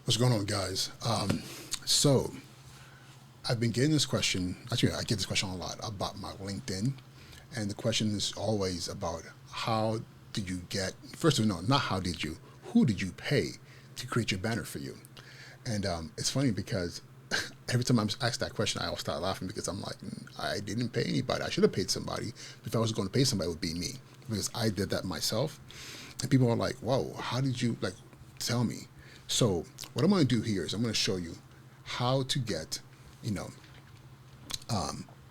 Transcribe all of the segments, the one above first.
What's going on, guys? So I've been getting this question. Actually, I get this question a lot about my LinkedIn, and the question is always about how did you get? First of all, no, not how did you. Who did you pay to create your banner for you? And it's funny because every time I'm asked that question, I always start laughing because I'm like, I didn't pay anybody. I should have paid somebody. If I was going to pay somebody, it would be me because I did that myself. And people are like, "Whoa, how did you like? Tell me." So what I'm going to do here is I'm going to show you how to get, you know,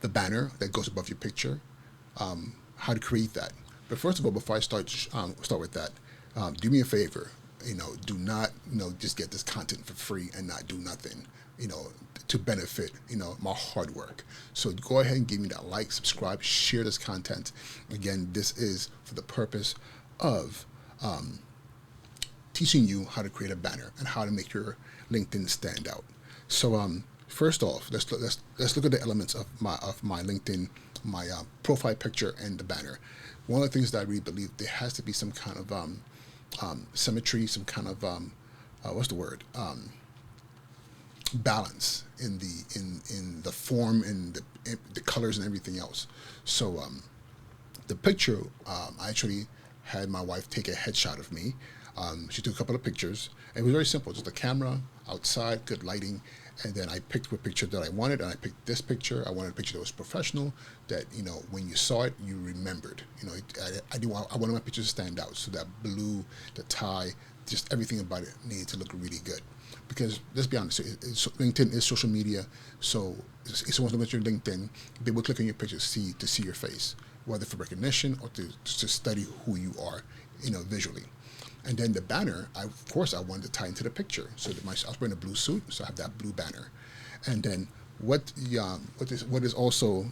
the banner that goes above your picture, how to create that. But first of all, before I start with that, do me a favor. Do not, just get this content for free and not do nothing, you know, to benefit, my hard work. So go ahead and give me that like, subscribe, share this content. Again, this is for the purpose of teaching you how to create a banner and how to make your LinkedIn stand out. So first off, let's look at the elements of my LinkedIn, my profile picture and the banner. One of the things that I really believe there has to be some kind of symmetry, some kind of what's the word, balance in the form and the colors and everything else. So the picture, I actually had my wife take a headshot of me. She took a couple of pictures. It was very simple, just a camera outside, good lighting, and then I picked what picture that I wanted, and I picked this picture. I wanted a picture that was professional, that when you saw it, you remembered. I wanted my pictures to stand out, so that blue, the tie, just everything about it needed to look really good. Because let's be honest, LinkedIn is social media, so if someone's looking at your LinkedIn, they will click on your picture to see your face, whether for recognition or to study who you are, visually. And then the banner, of course, I wanted to tie into the picture. So I was wearing a blue suit, so I have that blue banner. And then what is also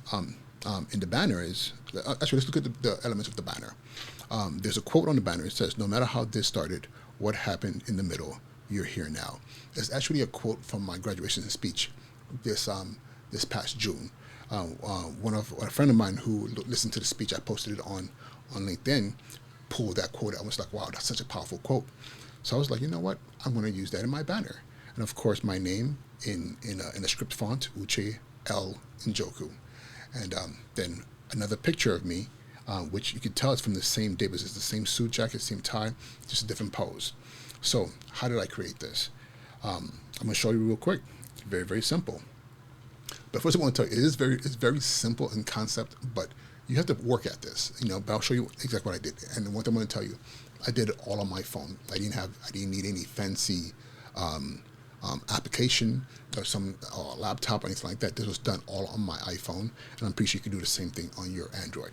in the banner is, actually, let's look at the elements of the banner. There's a quote on the banner. It says, "No matter how this started, what happened in the middle, you're here now." It's actually a quote from my graduation speech this past June. A friend of mine who listened to the speech, I posted it on LinkedIn, pulled that quote. I was like, wow, that's such a powerful quote. So I was like, you know what? I'm going to use that in my banner. And of course, my name in a script font, Uche L. Njoku. And then another picture of me, which you could tell it's from the same day, but it's the same suit jacket, same tie, just a different pose. So how did I create this? I'm going to show you real quick. It's very, very simple. But first I want to tell you, it's very simple in concept, but you have to work at this, but I'll show you exactly what I did. And one thing I'm going to tell you, I did it all on my phone. I didn't need any fancy application or some laptop or anything like that. This was done all on my iPhone, and I'm pretty sure you can do the same thing on your Android.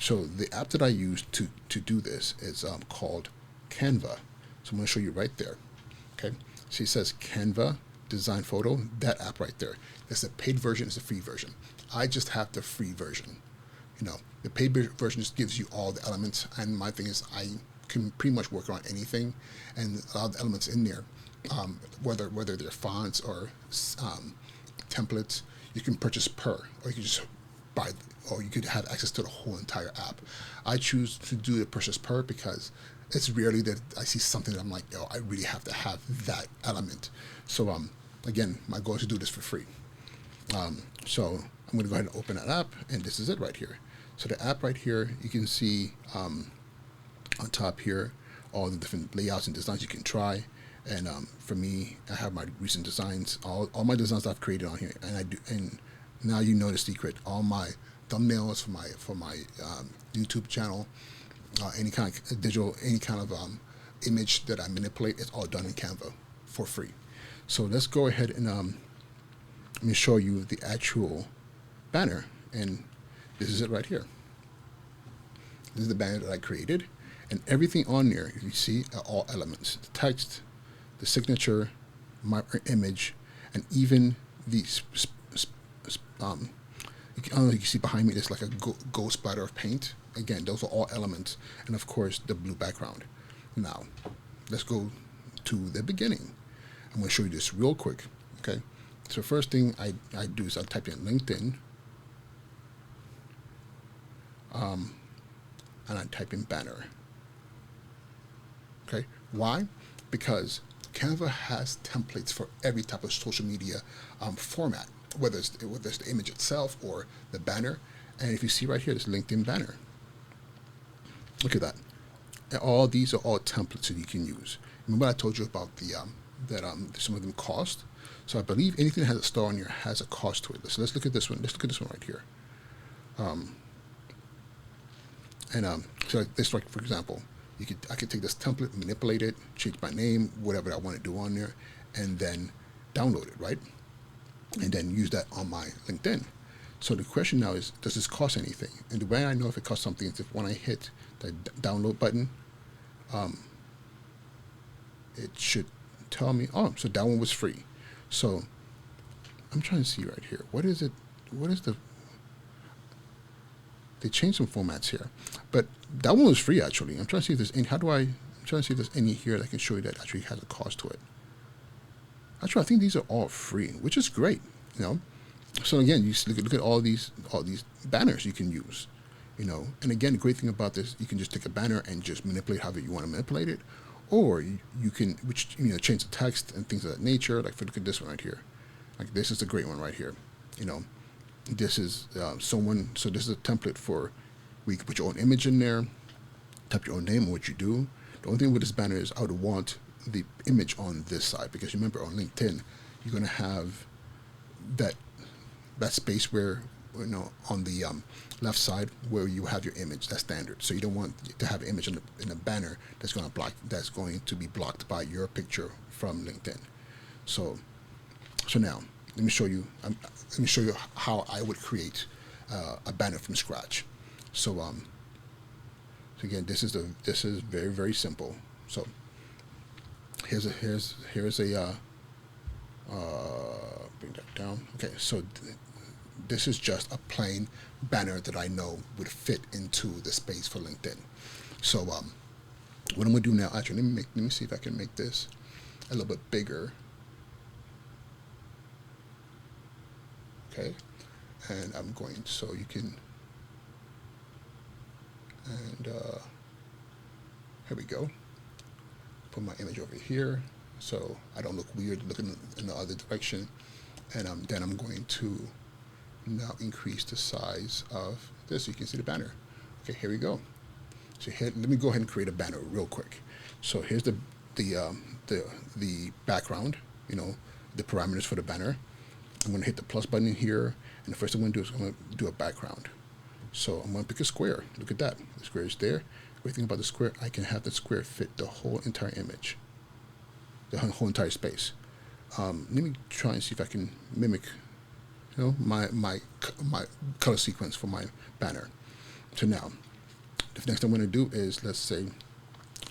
So the app that I used to do this is called Canva. So I'm going to show you right there. Okay, so it says Canva Design Photo, that app right there. That's the paid version, it's the free version. I just have the free version. The paid version just gives you all the elements, and my thing is I can pretty much work on anything, and a lot of the elements in there, whether they're fonts or templates, you can purchase per, or you can just buy, or you could have access to the whole entire app. I choose to do the purchase per because it's rarely that I see something that I'm like, I really have to have that element. So again, my goal is to do this for free. So I'm going to go ahead and open that app, and this is it right here. So the app right here, you can see on top here all the different layouts and designs you can try. And for me, I have my recent designs, all my designs I've created on here, and now you know the secret. All my thumbnails for my YouTube channel, any kind of digital, any kind of image that I manipulate, it's all done in Canva for free. So let's go ahead and let me show you the actual banner, and this is it right here. This is the banner that I created, and everything on there you see are all elements: the text, the signature, my image, and even the I don't know, you can see behind me there's like a gold splatter of paint. Again, those are all elements, and of course the blue background. Now let's go to the beginning. I'm going to show you this real quick. Okay, so first thing I do is I type in LinkedIn, and I type in banner. Okay, why? Because Canva has templates for every type of social media format, whether it's the image itself or the banner. And if you see right here, this LinkedIn banner. Look at that. And all these are all templates that you can use. Remember I told you about the that some of them cost. So I believe anything that has a star on here has a cost to it. So let's look at this one. Let's look at this one right here. So like this, like for example, I could take this template, manipulate it, change my name, whatever I want to do on there, and then download it, right? And then use that on my LinkedIn. So the question now is, does this cost anything? And the way I know if it costs something is if when I hit the download button, it should tell me, oh, so that one was free. So I'm trying to see right here. What is it? What is the... They changed some formats here, but that one was free actually. I'm trying to see if there's any. I'm trying to see if there's any here that can show you that actually has a cost to it. Actually, I think these are all free, which is great. You know, so again, you look at all these banners you can use. You know, and again, the great thing about this, you can just take a banner and just manipulate however you want to manipulate it, or you can change the text and things of that nature. Like look at this one right here. Like this is a great one right here. You know. This is so this is a template for where you can put your own image in there, type your own name and what you do. The only thing with this banner is I would want the image on this side, because remember on LinkedIn, you're going to have that space where, on the left side where you have your image. That's standard. So you don't want to have an image in a banner that's going to be blocked by your picture from LinkedIn. So now, let me show you how I would create a banner from scratch. So again, this is very, very simple. So here's a bring that down. Okay, so this is just a plain banner that I know would fit into the space for LinkedIn. So what I'm gonna do now, actually, let me see if I can make this a little bit bigger. Okay, and I'm going, so you can, and here we go. Put my image over here so I don't look weird looking in the other direction. And then I'm going to now increase the size of this so you can see the banner. Okay, here we go. So here, let me go ahead and create a banner real quick. So here's the background, the parameters for the banner. I'm going to hit the plus button here, and the first thing I'm going to do is I'm going to do a background. So I'm going to pick a square. Look at that. The square is there. Great thing about the square, I can have the square fit the whole entire image, the whole entire space. Let me try and see if I can mimic, my color sequence for my banner. So now, the next thing I'm going to do is, let's say,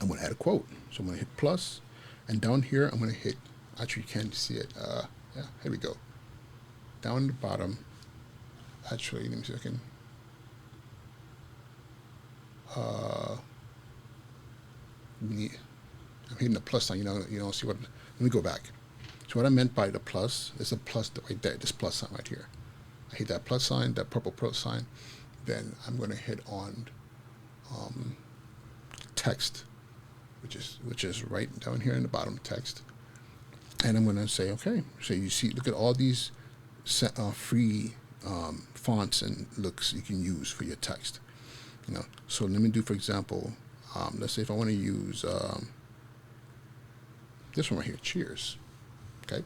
I'm going to add a quote. So I'm going to hit plus, and down here I'm going to hit. Actually, you can't see it. Yeah, here we go. Down the bottom, actually, let me see if I can. I'm hitting the plus sign. You don't see what. Let me go back. So what I meant by the plus is a plus right there. This plus sign right here. I hit that plus sign, that purple plus sign. Then I'm going to hit on text, which is right down here in the bottom text, and I'm going to say okay. So you see, look at all these free fonts and looks you can use for your text. So let me do, for example, let's say if I want to use this one right here, cheers. Okay.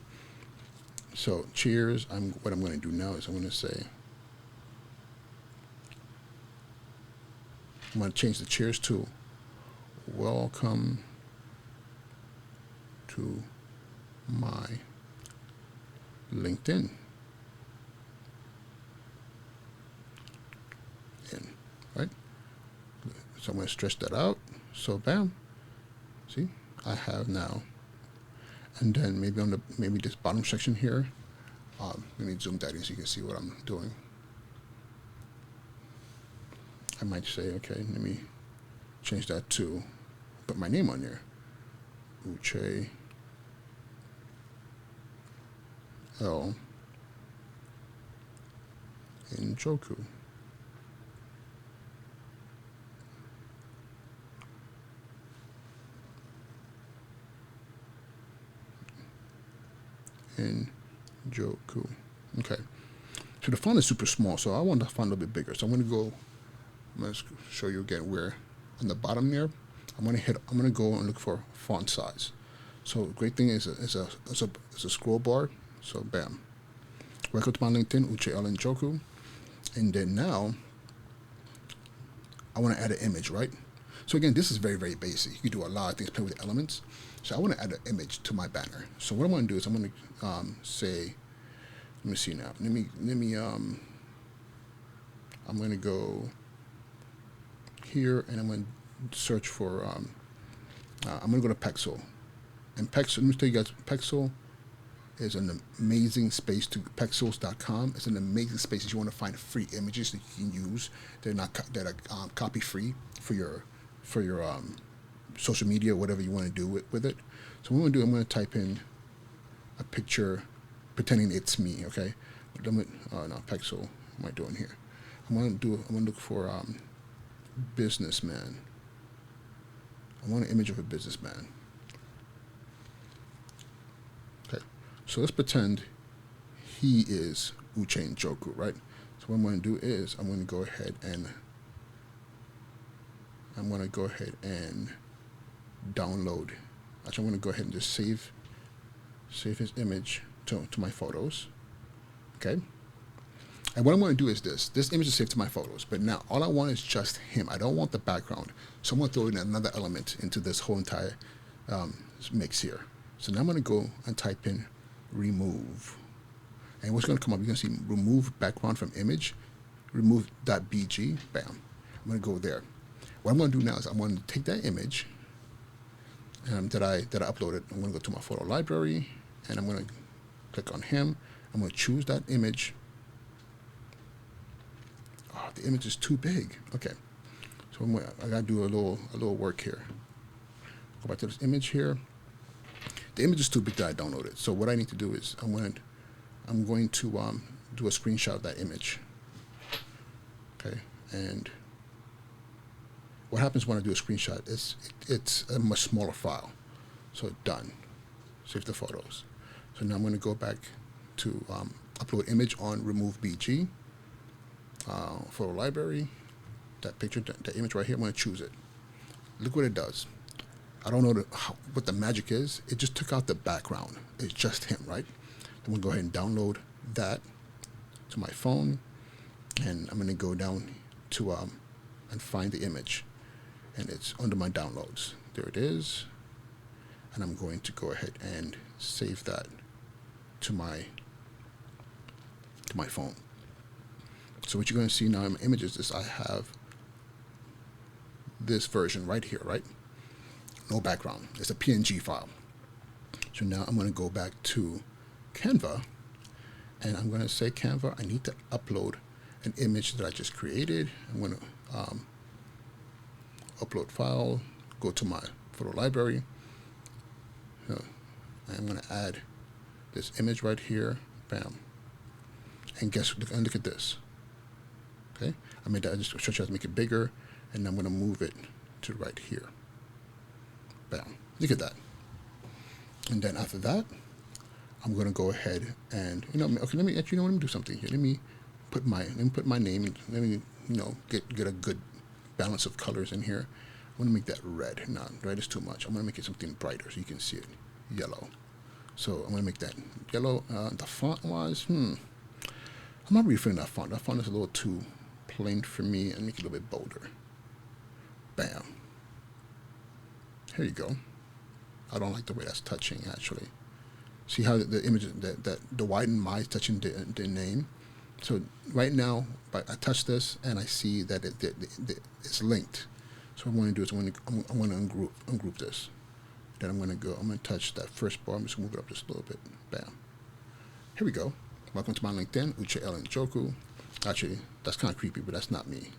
So cheers. What I'm going to do now is I'm going to say, I'm going to change the cheers to welcome to my LinkedIn. Right? So I'm going to stretch that out. So bam. See, I have now. And then maybe this bottom section here. Let me zoom that in so you can see what I'm doing. I might say, okay, let me change that to put my name on there. Uche L. Njoku. in Joku. Okay. So the font is super small, so I want the font a little bit bigger. So I'm going to show you again where on the bottom there, I'm going to go and look for font size. So great thing is a scroll bar. So bam. Welcome to my LinkedIn, Uche Ellen Joku. And then now I want to add an image, right? So again, this is very, very basic. You can do a lot of things, play with the elements. So I want to add an image to my banner. So what I'm going to do is I'm going to say, let me see now. I'm going to go here and I'm going to search for, I'm going to go to Pexel. And Pexel, let me tell you guys, Pexel is an amazing space to Pexels.com. It's an amazing space if you want to find free images that you can use. That are copy free for your social media, whatever you want to do with it. So what I'm going to do, I'm going to type in a picture pretending it's me. Okay, no, Pexel. What am I doing here? I'm going to look for businessman. I want an image of a businessman. Okay, so let's pretend he is Uche Joku, right? So what I'm going to do is I'm going to go ahead and download. Actually, I'm going to go ahead and just save his image to my photos. Okay. And what I'm going to do is this image is saved to my photos, but now all I want is just him. I don't want the background. So I'm going to throw in another element into this whole entire mix here. So now I'm going to go and type in remove. And what's going to come up, you're going to see remove background from image, remove.bg, bam. I'm going to go there. What I'm going to do now is I'm going to take that image that I uploaded. I'm going to go to my photo library, and I'm going to click on him. I'm going to choose that image. Oh, the image is too big. Okay, so I got to do a little work here. Go back to this image here. The image is too big that I downloaded. So what I need to do is I'm going to do a screenshot of that image. Okay, and what happens when I do a screenshot is it's a much smaller file. So done. Save the photos. So now I'm going to go back to upload image on Remove.bg. Photo library. That picture, that image right here, I'm going to choose it. Look what it does. I don't know what the magic is. It just took out the background. It's just him, right? I'm going to go ahead and download that to my phone. And I'm going to go down to and find the image. And it's under my downloads. There it is. And I'm going to go ahead and save that to my phone. So what you're going to see now in my images is I have this version right here, right? No background. It's a PNG file. So now I'm going to go back to Canva, and I'm going to say, Canva, I need to upload an image that I just created. I'm going to upload file, go to my photo library. I'm going to add this image right here, bam. And look at this. Okay, I made that. I just show you how to make it bigger, and I'm going to move it to right here. Bam. Look at that. And then after that, I'm going to go ahead and let me do something here. Let me put my name. Let me get a good balance of colors in here. I want to make that red. No, red is too much. I'm going to make it something brighter so you can see it. Yellow. So I'm going to make that yellow. The font wise, I'm not really feeling that font. That font is a little too plain for me, and make it a little bit bolder. Bam. Here you go. I don't like the way that's touching, actually. See how the image, that the white and my is touching the name? So right now, I touch this, and I see that it's linked. So what I'm going to do is I'm going to ungroup this. Then I'm going to touch that first bar. I'm just going to move it up just a little bit. Bam. Here we go. Welcome to my LinkedIn, Uche Ellen Joku. Actually, that's kind of creepy, but that's not me.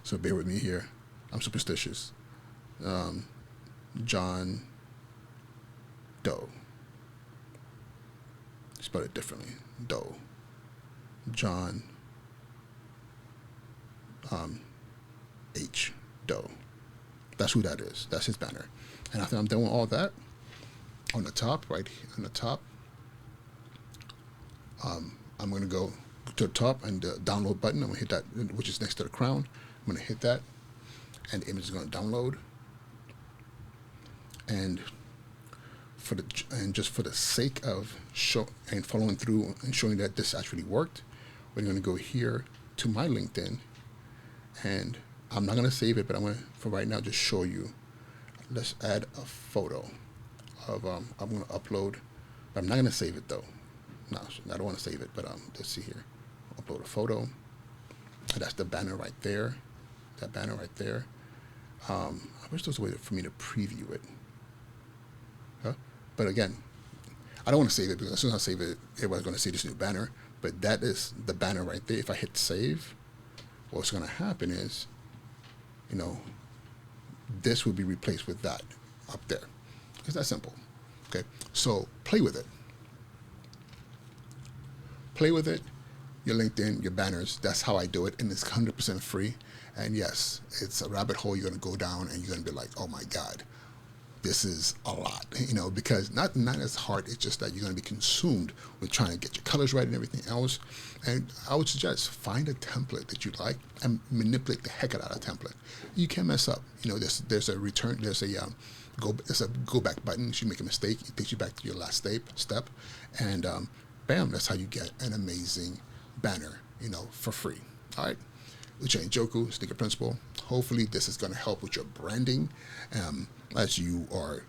So bear with me here. I'm superstitious. John Doe. Spell it differently. Doe. John H. Doe. That's who that is. That's his banner. And after I'm done with all that, on the top, right here, on the top, I'm going to go to the top and the download button. I'm going to hit that, which is next to the crown. I'm going to hit that, and the image is going to download. And just for the sake of following through and showing that this actually worked, we're going to go here to my LinkedIn, and I'm not going to save it, but I'm going to, for right now, just show you. Let's add a photo of, I'm going to upload, but I'm not going to save it though. No, I don't want to save it, but let's see here. Upload a photo. And that's the banner right there. That banner right there. I wish there was a way for me to preview it. Huh? But again, I don't want to save it, because as soon as I save it, everybody's going to see this new banner. But that is the banner right there. If I hit save, what's going to happen is, you know, this will be replaced with that up there. It's that simple. Okay, so play with it. Play with it. Your LinkedIn, your banners. That's how I do it, and it's 100% free. And yes, it's a rabbit hole you're going to go down, and you're going to be like, oh my God, this is a lot, you know, because not as hard. It's just that you're going to be consumed with trying to get your colors right and everything else. And I would suggest find a template that you like and manipulate the heck out of the template. You can't mess up. You know, there's a return. There's a go back button. If you make a mistake, it takes you back to your last step, and bam, that's how you get an amazing banner, you know, for free. All right. Uche Njoku, Sneaker Principal. Hopefully this is going to help with your branding, as you are,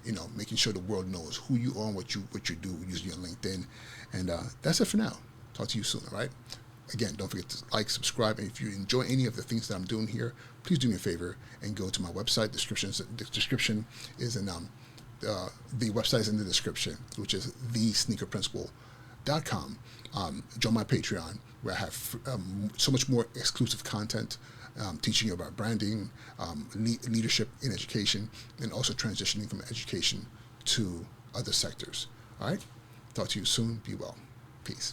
you know, making sure the world knows who you are and what you do using your LinkedIn. And that's it for now. Talk to you soon, all right? Again, don't forget to like, subscribe, and if you enjoy any of the things that I'm doing here, please do me a favor and go to my website. The description is in the website is in the description, which is thesneakerprincipal.com. Join my Patreon, where I have so much more exclusive content, teaching you about branding, leadership in education, and also transitioning from education to other sectors. All right? Talk to you soon. Be well. Peace.